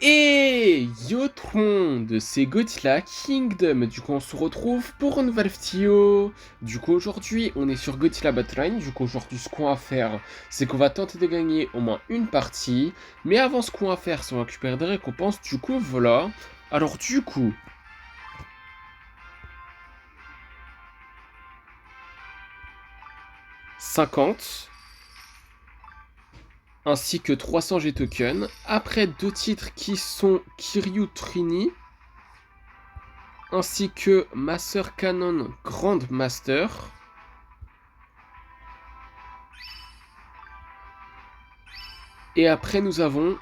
Et yo tout le monde, c'est Godzilla Kingdom. Du coup on se retrouve pour une nouvelle vidéo. Du coup aujourd'hui on est sur Godzilla Battleline. Du coup aujourd'hui ce qu'on va faire c'est qu'on va tenter de gagner au moins une partie. Mais avant ce qu'on va faire c'est on va récupérer des récompenses. Du coup voilà. Alors du coup 50 ainsi que 300 G-tokens. Après deux titres qui sont Kiryu Trini ainsi que Master Cannon Grand Master. Et après, nous avons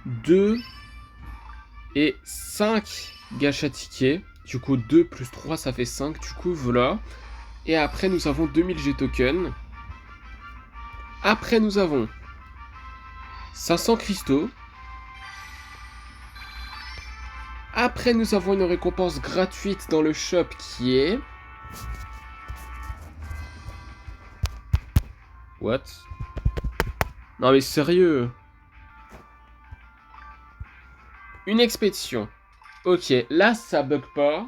2 et 5 gachas tickets. Du coup, 2 plus 3, ça fait 5. Du coup, voilà. Et après, nous avons 2000 G-tokens. Après, nous avons 500 cristaux. Après, nous avons une récompense gratuite dans le shop qui est... What? Non mais sérieux? Une expédition. Ok, là, ça bug pas.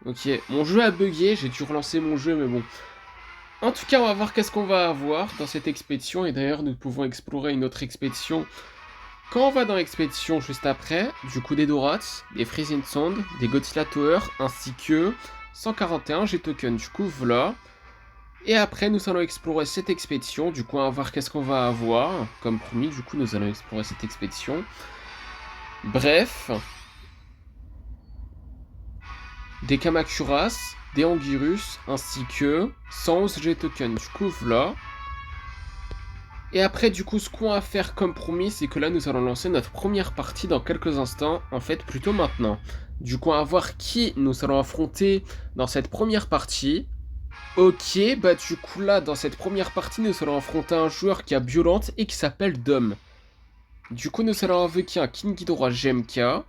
Ok, mon jeu a bugué, j'ai dû relancer mon jeu, mais bon. En tout cas, on va voir qu'est-ce qu'on va avoir dans cette expédition. Et d'ailleurs, nous pouvons explorer une autre expédition quand on va dans l'expédition juste après. Du coup, des Dorats, des Freezing Sound, des Godzilla Tower, ainsi que 141 G-Token. Du coup, voilà. Et après, nous allons explorer cette expédition. Du coup, on va voir qu'est-ce qu'on va avoir. Comme promis, du coup, nous allons explorer cette expédition. Bref. Des Kamacuras, des Anguirus, ainsi que 111 G-Token. Du coup, voilà. Et après, du coup, ce qu'on va faire comme promis, c'est que là, nous allons lancer notre première partie dans quelques instants. En fait, plutôt maintenant. Du coup, on va voir qui nous allons affronter dans cette première partie. Ok, bah du coup, là, dans cette première partie, nous allons affronter un joueur qui a Violente et qui s'appelle Dom. Du coup, nous allons invoquer un King Ghidorah GMK.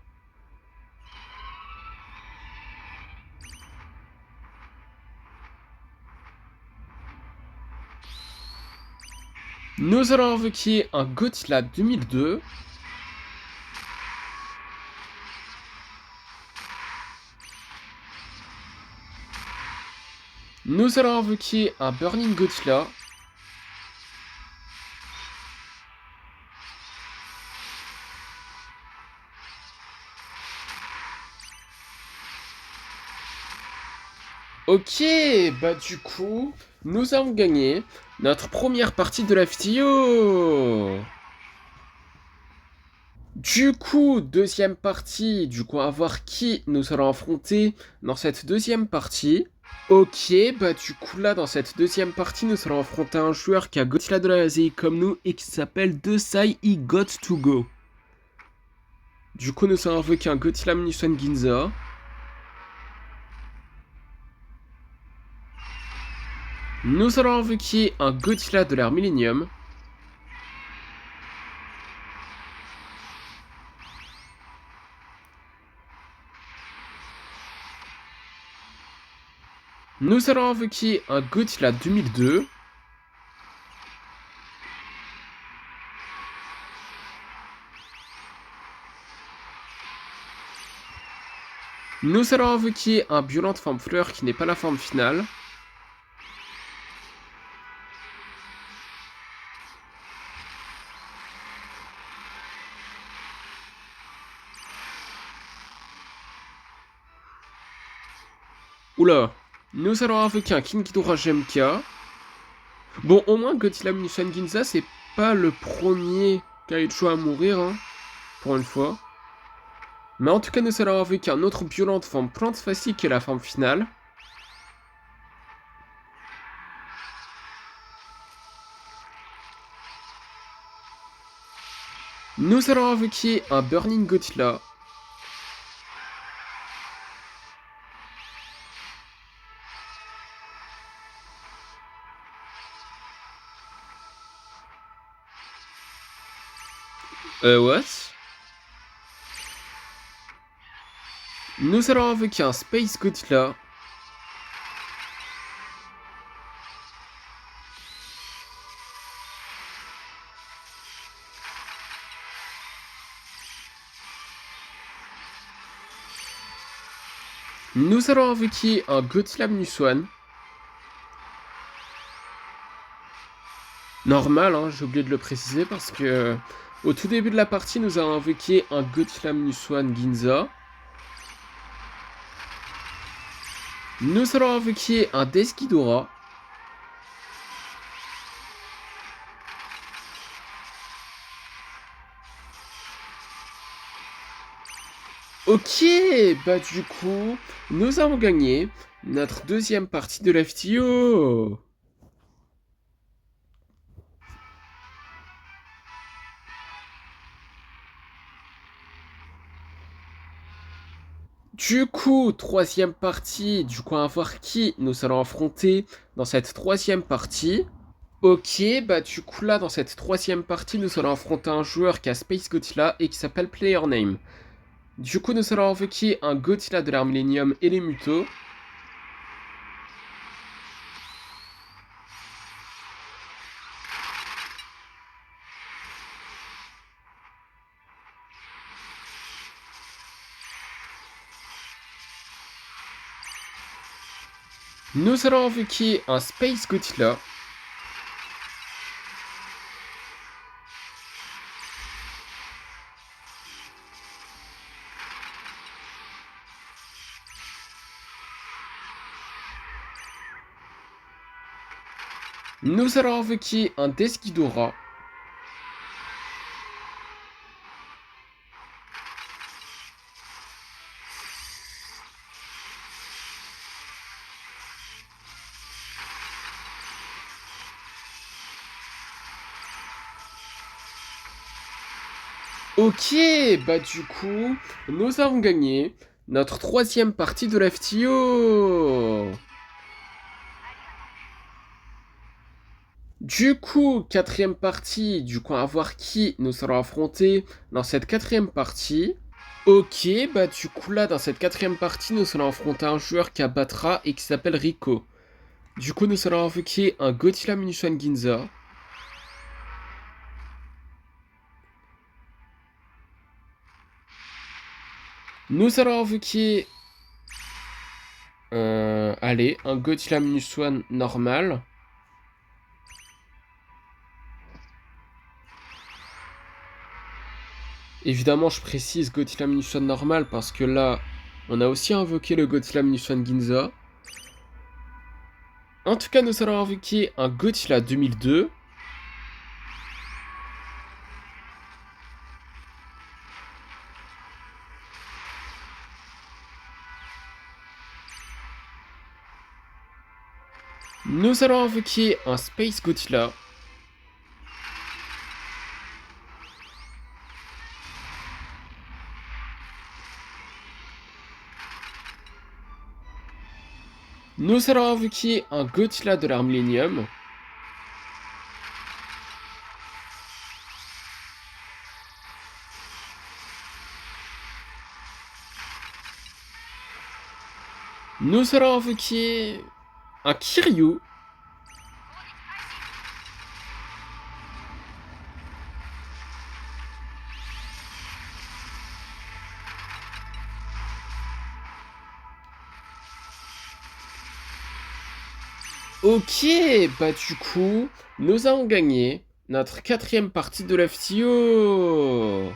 Nous allons invoquer un Godzilla 2002. Nous allons invoquer un Burning Godzilla. Ok, bah du coup, nous avons gagné notre première partie de la vidéo. Du coup, deuxième partie, du coup, on va voir qui nous allons affronter dans cette deuxième partie. Ok, bah du coup là, dans cette deuxième partie, nous allons affronter un joueur qui a Godzilla de la Asie comme nous et qui s'appelle Desai I Got To Go. Du coup, nous allons invoquer un Godzilla Munition Ginza. Nous allons invoquer un Godzilla de l'ère Millennium. Nous allons invoquer un Godzilla 2002. Nous allons invoquer un Violente Forme Fleur qui n'est pas la forme finale. Oula. Nous allons invoquer un King Ghidorah GMK. Bon, au moins Godzilla Munition Ginza, c'est pas le premier Kaiju à mourir, hein, pour une fois. Mais en tout cas, nous allons invoquer un autre Violente Forme Plante Facile qui est la forme finale. Nous allons invoquer un Burning Godzilla. What? Nous allons invoquer un Space Godzilla. Nous allons invoquer un Gothia Minus One. Normal, hein, j'ai oublié de le préciser parce que au tout début de la partie, nous avons invoqué un Gothia Minus One Ginza. Nous allons invoquer un Desghidorah. Ok, bah du coup, nous avons gagné notre deuxième partie de l'FTO. Du coup, troisième partie, du coup, on va voir qui nous allons affronter dans cette troisième partie. Ok, bah du coup là, dans cette troisième partie, nous allons affronter un joueur qui a Space Godzilla et qui s'appelle Player Name. Du coup, nous allons invoquer un Godzilla de l'ère Millennium et les Mutos. Nous allons invoquer un Space Godzilla. Nous allons invoquer un Desghidorah. Ok, bah du coup, nous avons gagné notre troisième partie de l'FTO. Du coup, quatrième partie, du coup, on va voir qui nous allons affronter dans cette quatrième partie. Ok, bah du coup là, dans cette quatrième partie, nous allons affronter un joueur qui abattra et qui s'appelle Rico. Du coup, nous allons invoquer un Godzilla Munition Ginza. Nous allons invoquer... allez, un Godzilla Munition normal. Évidemment, je précise Godzilla Munition normal parce que là, on a aussi invoqué le Godzilla Munition Ginza. En tout cas, nous allons invoquer un Godzilla 2002. Nous allons invoquer un Space Godzilla. Nous allons invoquer un Godzilla de l'ère Millennium. Nous allons invoquer un Kiryu. Ok, bah du coup, nous avons gagné notre quatrième partie de l'FTO.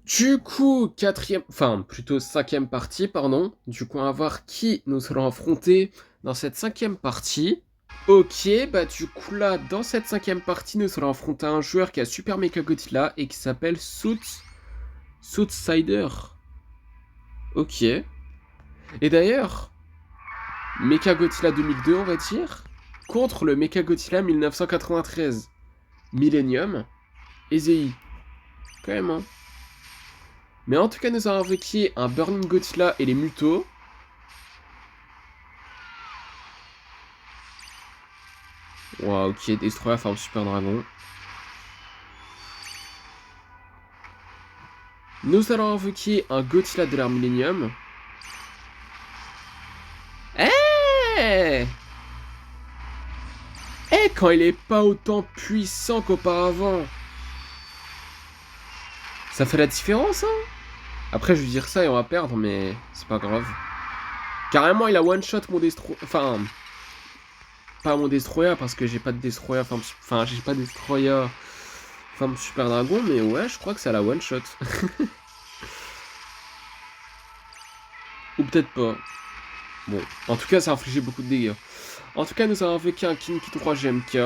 Du coup, quatrième, enfin plutôt cinquième partie, pardon. Du coup, on va voir qui nous allons affronter dans cette cinquième partie. Ok, bah du coup là, dans cette cinquième partie, nous allons affronter un joueur qui a Super Mecha Godzilla et qui s'appelle Soutsider. Ok. Et d'ailleurs, Mecha Godzilla 2002, on va dire, contre le Mecha Godzilla 1993. Millennium et ZI. Quand même, hein. Mais en tout cas, nous avons invoqué un Burning Godzilla et les Mutos. Wow, ok, Destroyer forme Super Dragon. Nous allons invoquer un Godzilla de l'ère Millennium. Eh quand il est pas autant puissant qu'auparavant. Ça fait la différence, hein. Après, je vais dire ça et on va perdre, mais c'est pas grave. Carrément, il a one-shot mon destroyer. Enfin, pas mon destroyer parce que j'ai pas de destroyer. Enfin, j'ai pas de destroyer. Enfin, super dragon, mais ouais, je crois que ça la one-shot. Ou peut-être pas. Bon, en tout cas, ça a infligé beaucoup de dégâts. En tout cas, nous avons invoqué un Kinky 3 GMK.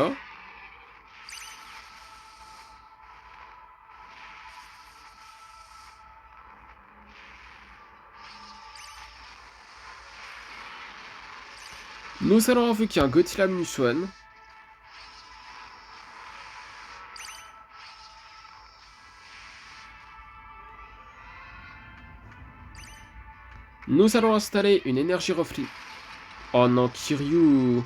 Nous allons invoquer un Gothila Minuswan. Nous allons installer une énergie reflet. Oh non, Kiryu.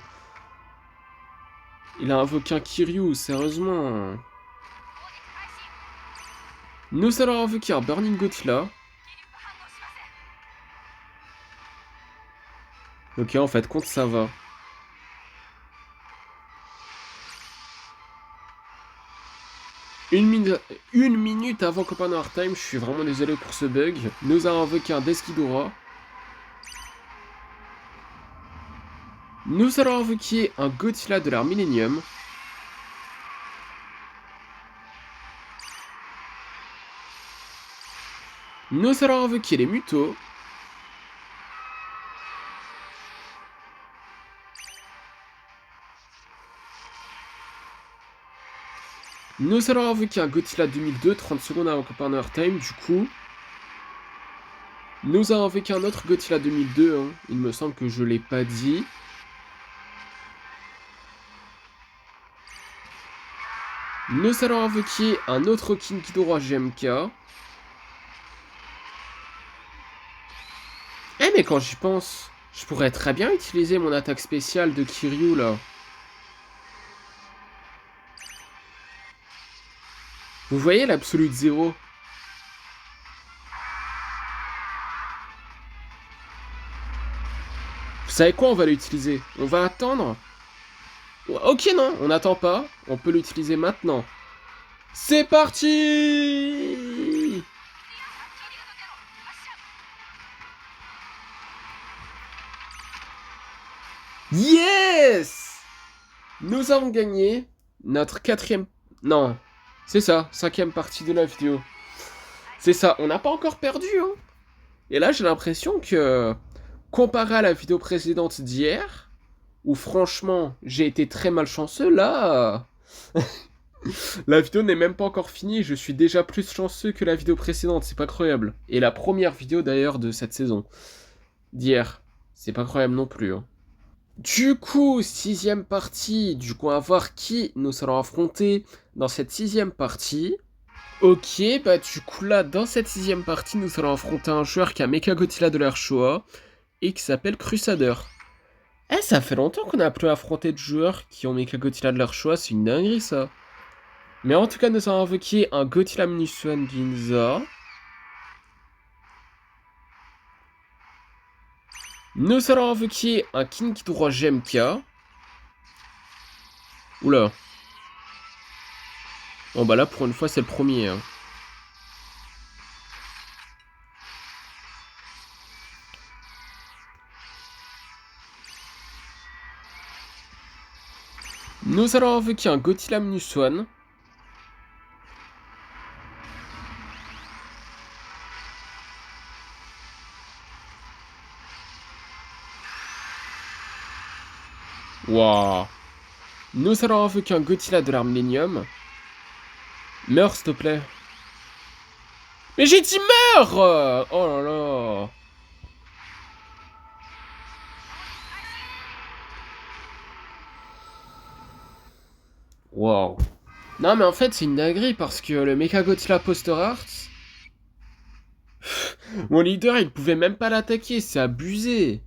Il a invoqué un Kiryu, sérieusement. Nous allons invoquer un Burning Gothila. Ok, en fait, contre ça va. Une minute avant Copan Hard Time, je suis vraiment désolé pour ce bug. Nous allons invoqué un Deskidora. Nous allons invoquer un Gothila de l'ère Millennium. Nous allons invoquer les Mutos. Nous allons invoquer un Gothila 2002, 30 secondes avant Copan Hard Time, du coup. Nous allons invoqué un autre Gothila 2002, hein. Il me semble que je l'ai pas dit. Nous allons invoquer un autre Kinkidora GMK. Eh mais quand j'y pense, je pourrais très bien utiliser mon attaque spéciale de Kiryu là. Vous voyez l'absolute 0? Vous savez quoi, on va l'utiliser. On va attendre. Ok non, on n'attend pas. On peut l'utiliser maintenant. C'est parti! Yes! Nous avons gagné notre 4ème... Non, c'est ça, 5ème partie de la vidéo. C'est ça, on n'a pas encore perdu, hein. Et là, j'ai l'impression que, comparé à la vidéo précédente d'hier, où franchement, j'ai été très malchanceux, là... La vidéo n'est même pas encore finie, je suis déjà plus chanceux que la vidéo précédente, c'est pas croyable. Et la première vidéo d'ailleurs de cette saison, d'hier, c'est pas croyable non plus, hein. Du coup, 6ème partie, du coup, on va voir qui nous allons affronter dans cette 6ème partie. Ok, bah du coup là, dans cette 6ème partie, nous allons affronter un joueur qui a Mecha Godzilla de leur choix et qui s'appelle Crusader. Eh, ça fait longtemps qu'on a plus affronté de joueurs qui ont Mecha Godzilla de leur choix, c'est une dinguerie ça. Mais en tout cas, nous allons invoquer un Godzilla Minuswan Ginza. Nous allons invoquer un Kinkidora GMK. Oula. Bon bah là, pour une fois, c'est le premier, hein. Nous allons invoquer un Godzilla Minuswan. Waouh. Nous allons invoquer un Godzilla de l'arme Millennium. Meurs, s'il te plaît. Mais j'ai dit meurs! Oh là là. Waouh. Non mais en fait c'est une dinguerie parce que le Mecha Godzilla Poster Art... Mon leader il pouvait même pas l'attaquer, c'est abusé.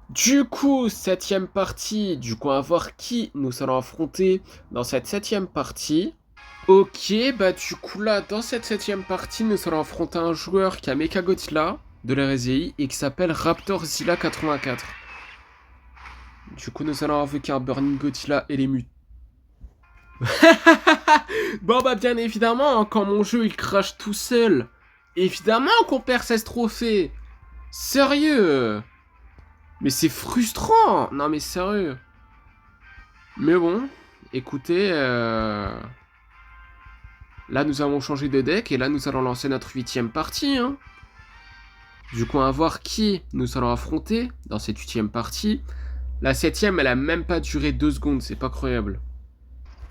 Du coup, 7ème partie, du coup on va voir qui nous allons affronter dans cette 7ème partie. Ok, bah du coup là, dans cette 7ème partie, nous allons affronter un joueur qui a Mecha Godzilla de l'RSI et qui s'appelle Raptor Zilla 84. Du coup, nous allons invoquer un Burning Godzilla et les mutes. Bon bah bien évidemment, hein, quand mon jeu il crache tout seul, évidemment qu'on perd 16 trophées. Sérieux. Mais c'est frustrant. Non mais sérieux. Mais bon, écoutez, là nous avons changé de deck et là nous allons lancer notre 8ème partie. Hein. Du coup on va voir qui nous allons affronter dans cette 8ème partie. La 7ème elle a même pas duré 2 secondes, c'est pas croyable.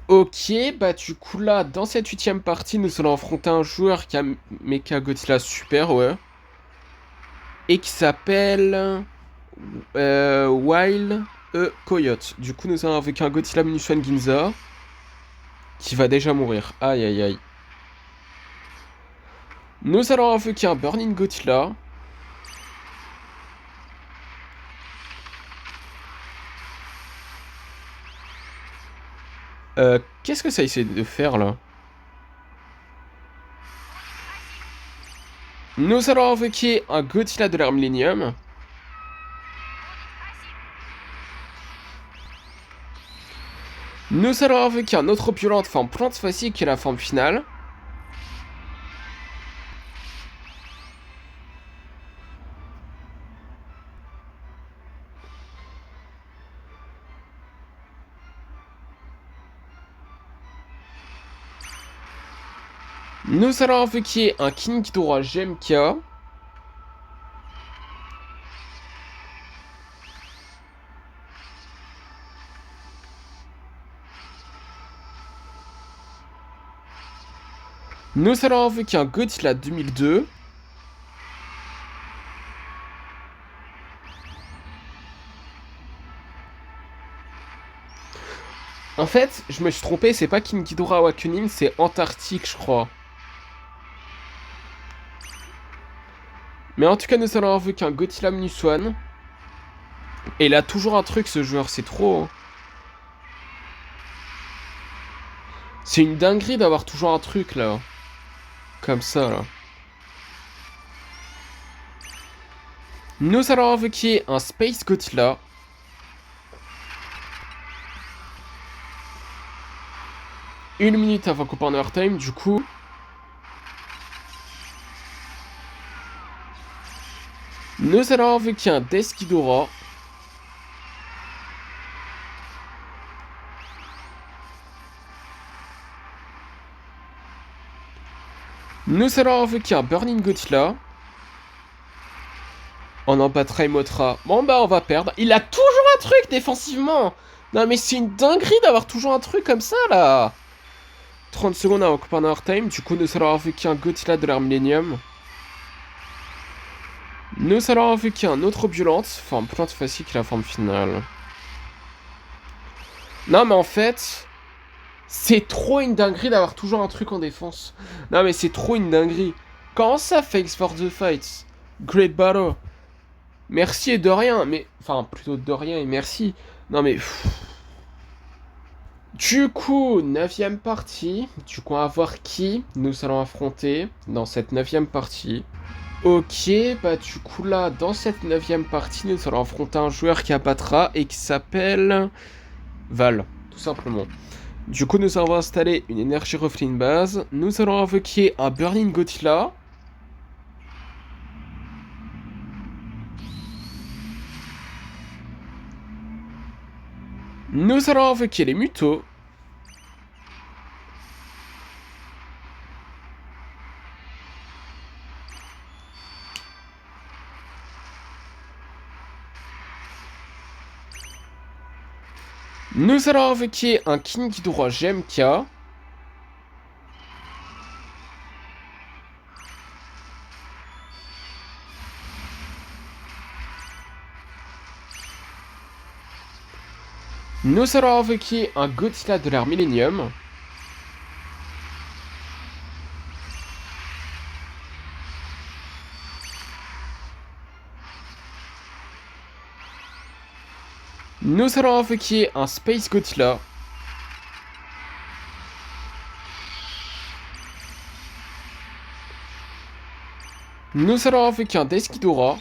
Ok, bah du coup là, dans cette 8ème partie, nous allons affronter un joueur qui a Mecha Godzilla super, ouais. Et qui s'appelle Wild Coyote. Du coup, nous allons avec un Godzilla Minus One Ginza qui va déjà mourir. Aïe aïe aïe. Nous allons avec un Burning Godzilla. Qu'est-ce que ça essaie de faire là? Nous allons invoquer un Godzilla de l'ère Millennium. Nous allons invoquer un autre opulente forme plante facile qui est la forme finale. Nous allons invoquer un King Ghidorah GMK. Nous allons invoquer un Godzilla 2002. En fait, je me suis trompé, c'est pas King Ghidorah Awakening, c'est Antarctique, je crois. Mais en tout cas, nous allons invoquer un Godzilla Minus One. Et il a toujours un truc, ce joueur, c'est trop. Hein. C'est une dinguerie d'avoir toujours un truc, là. Comme ça, là. Nous allons invoquer un Space Godzilla. Une minute avant qu'on parte en overtime, du coup. Nous allons invoquer un Death Ghidorah. Nous allons invoquer un Burning Godzilla. On en battra Emotra. Bon bah on va perdre. Il a toujours un truc défensivement. Non mais c'est une dinguerie d'avoir toujours un truc comme ça là. 30 secondes avant qu'on parte en overtime. Du coup nous allons invoquer un Godzilla de l'ère Millennium. Nous allons invoquer un autre violente. Forme plante facile qui est la forme finale. Non mais en fait... C'est trop une dinguerie d'avoir toujours un truc en défense. Non mais c'est trop une dinguerie. Comment ça, Thanks for the fights? Great battle. Merci et de rien, mais... Enfin, plutôt de rien et merci. Non mais... Du coup, 9ème partie. Du coup, on va voir qui nous allons affronter dans cette 9ème partie. Ok, bah du coup là, dans cette 9ème partie, nous allons affronter un joueur qui abattra et qui s'appelle... Val, tout simplement. Du coup, nous allons installer une énergie refline base. Nous allons invoquer un Burning Godzilla. Nous allons invoquer les Mutos. Nous allons invoquer un King Ghidorah GMK. Nous allons invoquer un Godzilla de l'ère Millennium. Nous allons invoquer un Space Godzilla. Nous allons invoquer un Death Ghidorah.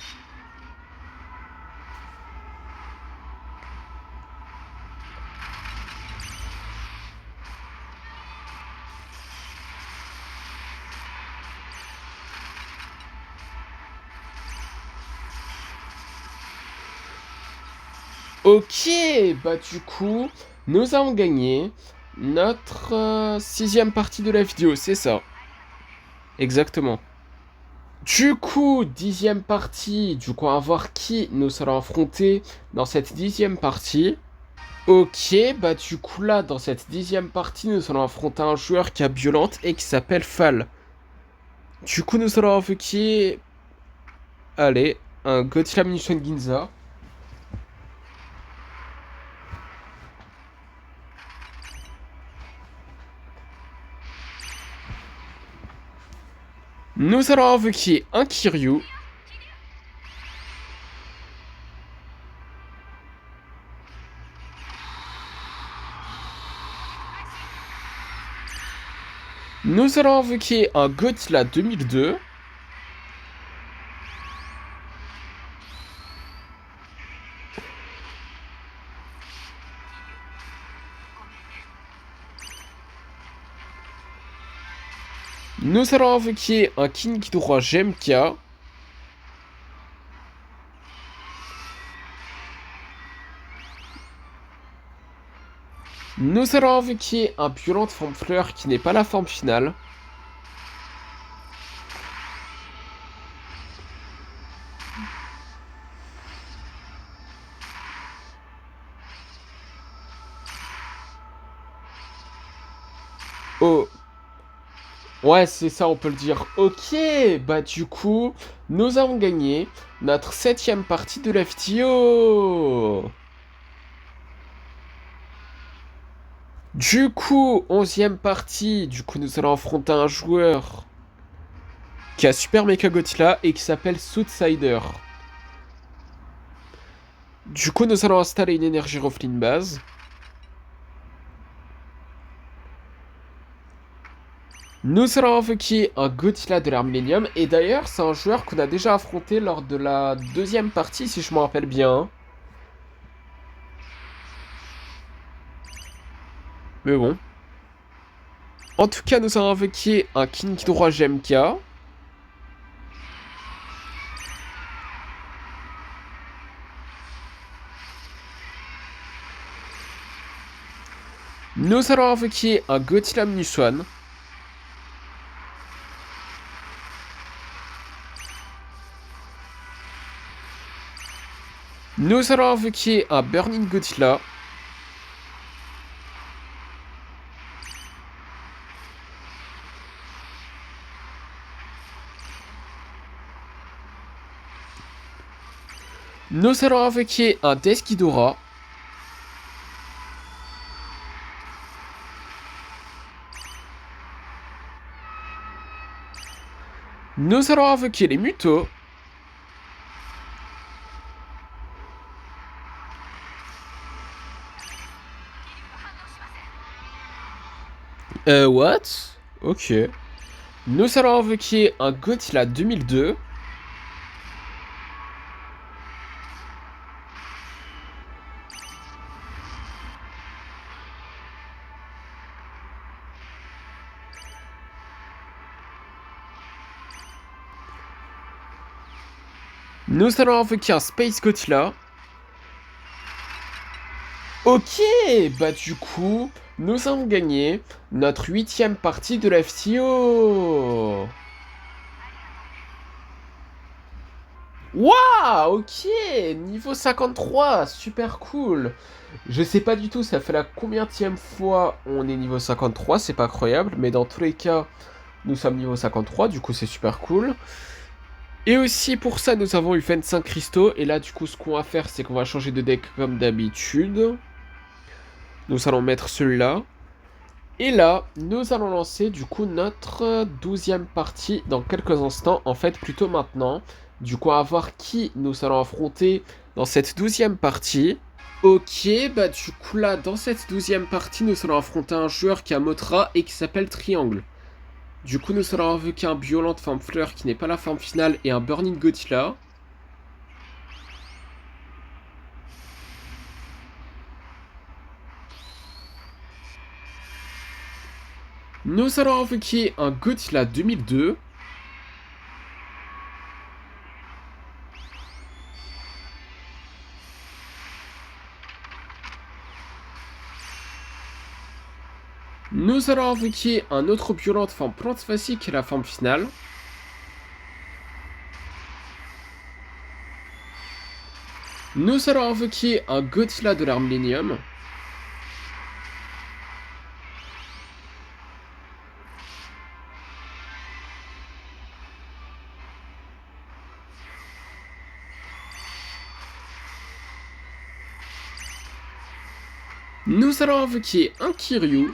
Ok, bah du coup, nous avons gagné notre sixième partie de la vidéo, c'est ça. Exactement. Du coup, dixième partie, du coup, on va voir qui nous allons affronter dans cette dixième partie. Ok, bah du coup là, dans cette dixième partie, nous allons affronter un joueur qui a violente et qui s'appelle Fall. Du coup, nous allons invoquer, allez, un Gotham Munition Ginza. Nous allons invoquer un Kiryu. Nous allons invoquer un Godzilla 2002. Nous allons invoquer un King Ghidorah GMK. Nous allons invoquer un violente forme fleur qui n'est pas la forme finale. Oh. Ouais, c'est ça, on peut le dire. Ok, bah du coup, nous avons gagné notre septième partie de la vidéo. Du coup, onzième partie, du coup nous allons affronter un joueur qui a Super Mecha Godzilla et qui s'appelle Soutsider. Du coup, nous allons installer une énergie Roflin base. Nous allons invoquer un Godzilla de l'ère Millennium. Et d'ailleurs, c'est un joueur qu'on a déjà affronté lors de la deuxième partie, si je me rappelle bien. Mais bon. En tout cas, nous allons invoquer un King Ghidorah GMK. Nous allons invoquer un Godzilla Minuswan. Nous allons invoquer un Burning Godzilla. Nous allons invoquer un Death Ghidorah. Nous allons invoquer les Mutos. What? Ok. Nous allons invoquer un Godzilla 2002. Nous allons invoquer un Space Godzilla. Ok, bah du coup, nous avons gagné notre huitième partie de la FTO. Waouh, ok, niveau 53, super cool. Je sais pas du tout, ça fait la combienième fois on est niveau 53, c'est pas incroyable, mais dans tous les cas, nous sommes niveau 53, du coup c'est super cool. Et aussi pour ça, nous avons eu 25 cristaux, et là du coup ce qu'on va faire, c'est qu'on va changer de deck comme d'habitude. Nous allons mettre celui-là. Et là, nous allons lancer du coup notre 12e partie dans quelques instants, en fait plutôt maintenant. Du coup, à voir qui nous allons affronter dans cette 12e partie. Ok, bah du coup là, dans cette 12e partie, nous allons affronter un joueur qui a Motra et qui s'appelle Triangle. Du coup, nous allons invoquer un Violent forme fleur qui n'est pas la forme finale et un Burning Godzilla. Nous allons invoquer un Godzilla 2002. Nous allons invoquer un autre violent de forme plante facile qui est la forme finale. Nous allons invoquer un Godzilla de l'arme Millennium. Nous allons invoquer un Kiryu.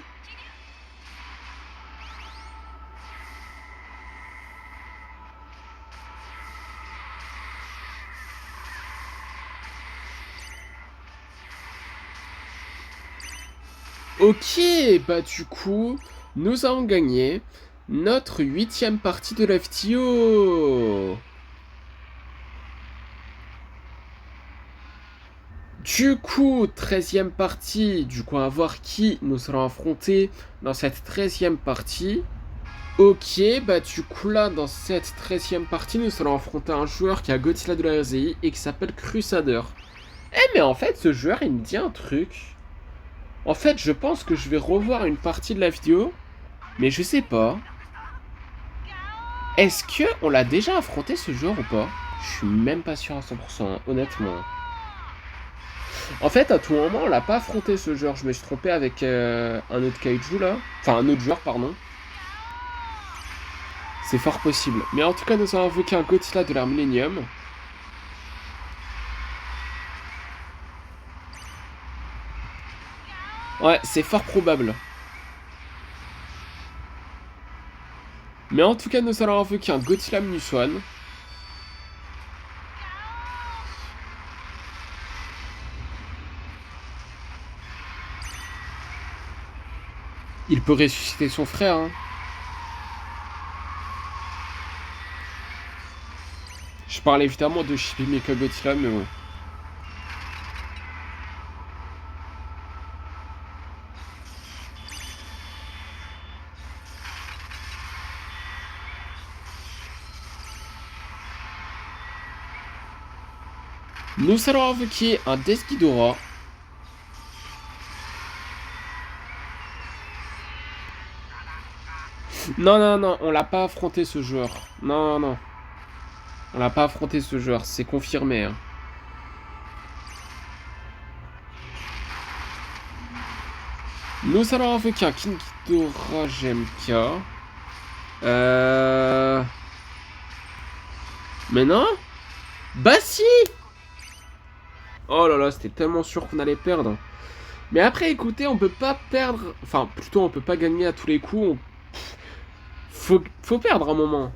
Ok, bah du coup, nous avons gagné notre 8e partie de la vidéo. Du coup, 13e partie, du coup, on va voir qui nous allons affronter dans cette 13e partie. Ok, bah du coup là, dans cette 13e partie, nous allons affronter un joueur qui a Godzilla de la RZI et qui s'appelle Crusader. Eh mais en fait, ce joueur, il me dit un truc. En fait, je pense que je vais revoir une partie de la vidéo, mais je sais pas. Est-ce que on l'a déjà affronté ce joueur ou pas? Je suis même pas sûr à 100%, honnêtement. En fait, à tout moment, on l'a pas affronté ce joueur. Je me suis trompé avec un autre kaiju là. Enfin, un autre joueur, pardon. C'est fort possible. Mais en tout cas, nous avons invoqué un Godzilla de l'arme Millennium. Ouais, c'est fort probable. Mais en tout cas, nous allons invoquer un Godzilla Minus One. Il peut ressusciter son frère, hein. Je parle évidemment de Chibi Mecha Godzilla, mais bon. Nous allons invoquer un Death Ghidorah. Non, non, non, on l'a pas affronté ce joueur. Non, non. On l'a pas affronté ce joueur, c'est confirmé. Hein. Nous allons invoquer un King Ghidorah GMK. Mais non? Bah si! Oh là là, c'était tellement sûr qu'on allait perdre. Mais après, écoutez, on peut pas perdre... Enfin, plutôt, on peut pas gagner à tous les coups. Faut perdre un moment.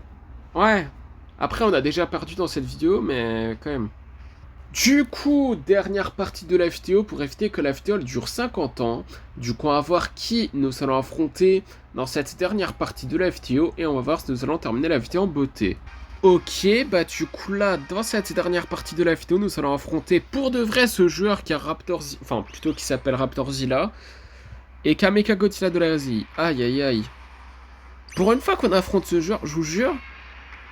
Ouais. Après, on a déjà perdu dans cette vidéo, mais quand même. Du coup, dernière partie de la vidéo pour éviter que la vidéo elle dure 50 ans. Du coup, on va voir qui nous allons affronter dans cette dernière partie de la vidéo. Et on va voir si nous allons terminer la vidéo en beauté. Ok, bah du coup là, dans cette dernière partie de la vidéo, nous allons affronter pour de vrai ce joueur qui a Raptorzilla, enfin plutôt qui s'appelle Raptorzilla, et qui a Mecha Godzilla de la RZI. Aïe aïe aïe. Pour une fois qu'on affronte ce joueur, je vous jure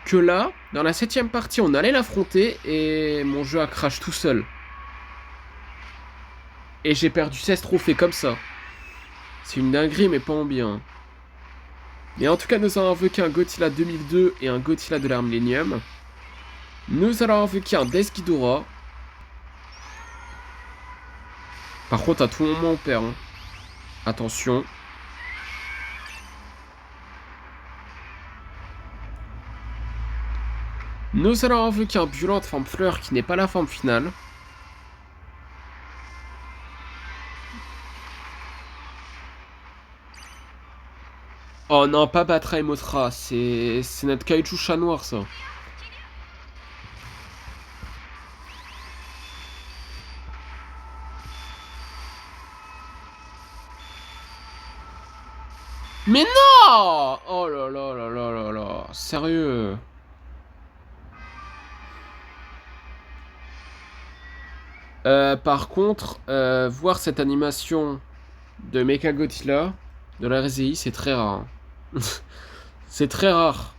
que là, dans la 7ème partie, on allait l'affronter et mon jeu a crash tout seul. Et j'ai perdu 16 trophées comme ça. C'est une dinguerie mais pas en bien. Mais en tout cas, nous allons invoquer un Godzilla 2002 et un Godzilla de l'arme Millennium. Nous allons invoquer un Death Ghidorah. Par contre, à tout moment, on perd. Hein. Attention. Nous allons invoquer un Violent de forme fleur qui n'est pas la forme finale. Oh non, pas Batra et Mothra, c'est notre kaiju chat noir ça. Mais non! Oh là là là là là là, sérieux. Par contre, voir cette animation de Mechagodzilla de la RZI, c'est très rare. C'est très rare.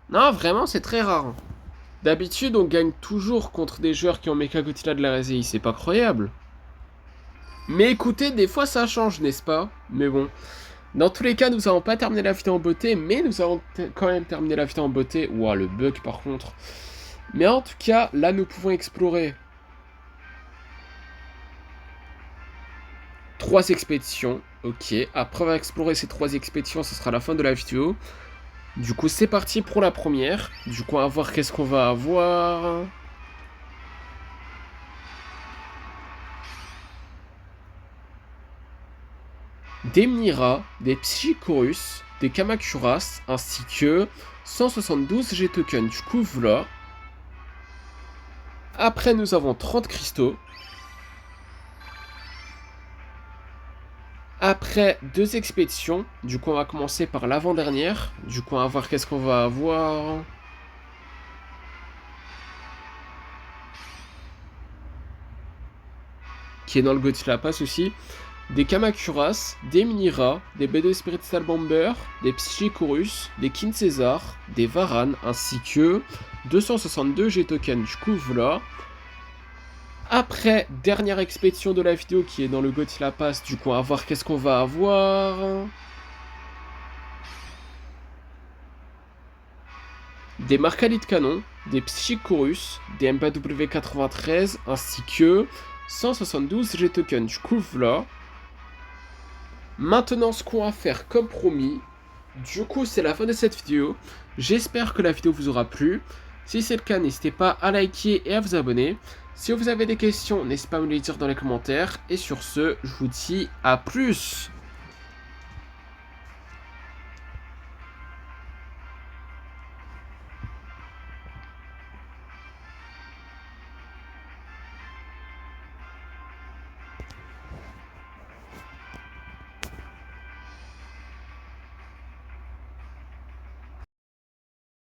Non, vraiment, c'est très rare. D'habitude, on gagne toujours contre des joueurs qui ont Mechagodzilla de la RZI, c'est pas croyable. Mais écoutez, des fois ça change, n'est-ce pas? Mais bon. Dans tous les cas, nous n'avons pas terminé la vidéo en beauté, mais nous avons quand même terminé la vidéo en beauté. Ouah, le bug par contre. Mais en tout cas, là, nous pouvons explorer 3 expéditions. Ok, après avoir exploré ces 3 expéditions, ce sera la fin de la vidéo. Du coup, c'est parti pour la première. Du coup, on va voir qu'est-ce qu'on va avoir. Des Mira, des Psychorus, des Kamakuras, ainsi que 172 G-tokens. Du coup, voilà. Après, nous avons 30 cristaux. Après, 2 expéditions. Du coup, on va commencer par l'avant-dernière. Du coup, on va voir qu'est-ce qu'on va avoir. Qui est dans le Godzilla Pass aussi. Des Kamakuras, des Minira, des B2 Spirit Star Bomber, des Psychorus, des Kin César, des Varan, ainsi que 262 G-tokens. Du coup, voilà. Après, dernière expédition de la vidéo qui est dans le Godzilla Pass. Du coup, on va voir qu'est-ce qu'on va avoir. Des Marcali de canon, des Psychorus, des MPW93, ainsi que 172 G-tokens. Du coup, voilà. Maintenant, ce qu'on va faire comme promis, du coup, c'est la fin de cette vidéo. J'espère que la vidéo vous aura plu. Si c'est le cas, n'hésitez pas à liker et à vous abonner. Si vous avez des questions, n'hésitez pas à me les dire dans les commentaires. Et sur ce, je vous dis à plus.